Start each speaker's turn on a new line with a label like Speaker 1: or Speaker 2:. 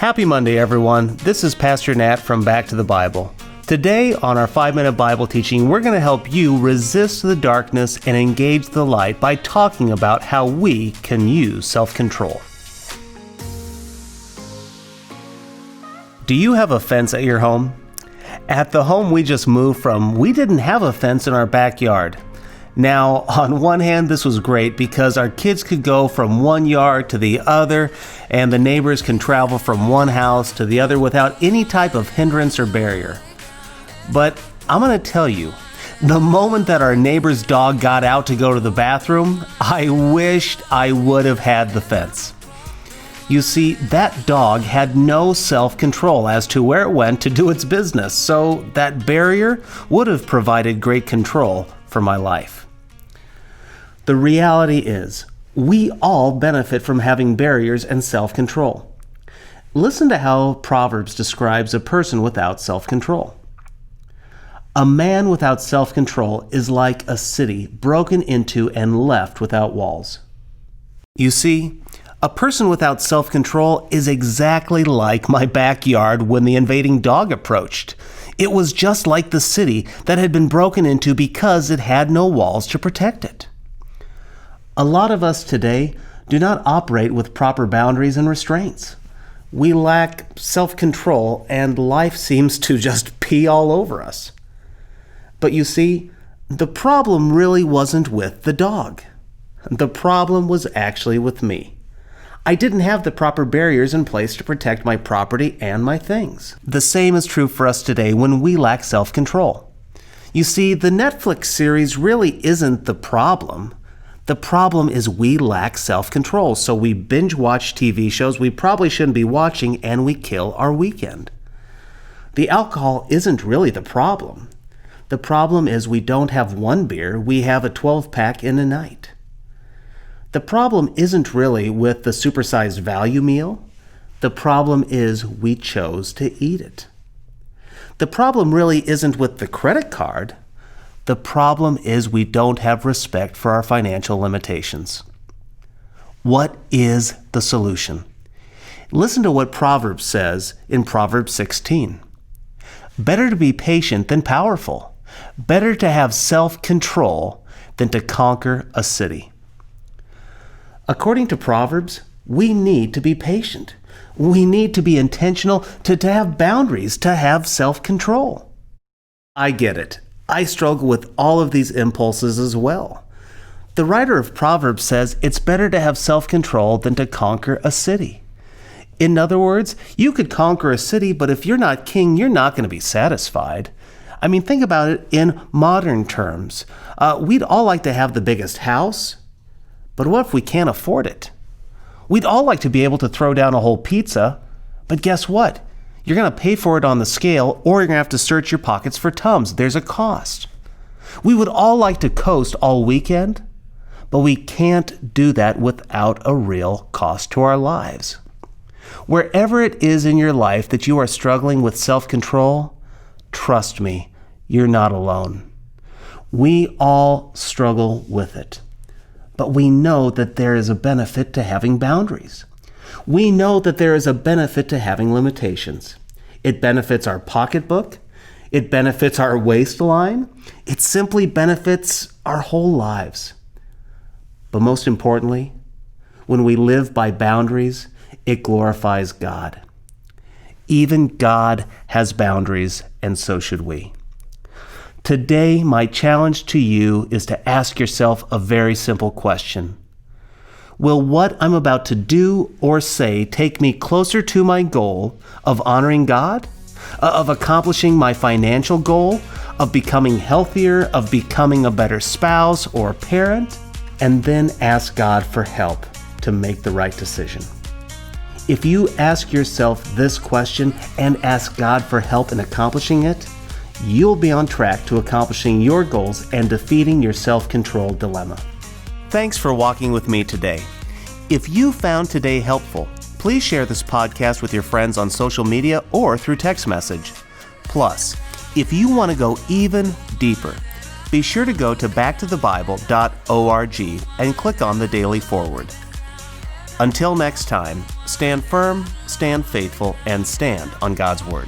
Speaker 1: Happy Monday, everyone. This is Pastor Nat from Back to the Bible. Today, on our 5-minute Bible teaching, we're going to help you resist the darkness and engage the light by talking about how we can use self-control. Do you have a fence at your home? At the home we just moved from, we didn't have a fence in our backyard. Now, on one hand, this was great because our kids could go from one yard to the other, and the neighbors can travel from one house to the other without any type of hindrance or barrier. But I'm going to tell you, the moment that our neighbor's dog got out to go to the bathroom, I wished I would have had the fence. You see, that dog had no self-control as to where it went to do its business, so that barrier would have provided great control for my life. The reality is, we all benefit from having barriers and self-control. Listen to how Proverbs describes a person without self-control. A man without self-control is like a city broken into and left without walls. You see, a person without self-control is exactly like my backyard when the invading dog approached. It was just like the city that had been broken into because it had no walls to protect it. A lot of us today do not operate with proper boundaries and restraints. We lack self-control and life seems to just pee all over us. But you see, the problem really wasn't with the dog. The problem was actually with me. I didn't have the proper barriers in place to protect my property and my things. The same is true for us today when we lack self-control. You see, the Netflix series really isn't the problem. The problem is we lack self-control, so we binge watch TV shows we probably shouldn't be watching and we kill our weekend. The alcohol isn't really the problem. The problem is we don't have one beer, we have a 12-pack in a night. The problem isn't really with the supersized value meal. The problem is we chose to eat it. The problem really isn't with the credit card. The problem is we don't have respect for our financial limitations. What is the solution? Listen to what Proverbs says in Proverbs 16. Better to be patient than powerful. Better to have self-control than to conquer a city. According to Proverbs, we need to be patient. We need to be intentional, to have boundaries, to have self-control. I get it. I struggle with all of these impulses as well. The writer of Proverbs says it's better to have self-control than to conquer a city. In other words, you could conquer a city, but if you're not king, you're not going to be satisfied. I mean, think about it in modern terms. We'd all like to have the biggest house, but what if we can't afford it? We'd all like to be able to throw down a whole pizza, but guess what? You're going to pay for it on the scale, or you're going to have to search your pockets for Tums. There's a cost. We would all like to coast all weekend, but we can't do that without a real cost to our lives. Wherever it is in your life that you are struggling with self-control, trust me, you're not alone. We all struggle with it, but we know that there is a benefit to having boundaries. We know that there is a benefit to having limitations. It benefits our pocketbook. It benefits our waistline. It simply benefits our whole lives. But most importantly, when we live by boundaries, it glorifies God. Even God has boundaries, and so should we. Today, my challenge to you is to ask yourself a very simple question. Will what I'm about to do or say take me closer to my goal of honoring God, of accomplishing my financial goal, of becoming healthier, of becoming a better spouse or parent? And then ask God for help to make the right decision. If you ask yourself this question and ask God for help in accomplishing it, you'll be on track to accomplishing your goals and defeating your self-control dilemma. Thanks for walking with me today. If you found today helpful, please share this podcast with your friends on social media or through text message. Plus, if you want to go even deeper, be sure to go to backtothebible.org and click on the Daily Forward. Until next time, stand firm, stand faithful, and stand on God's Word.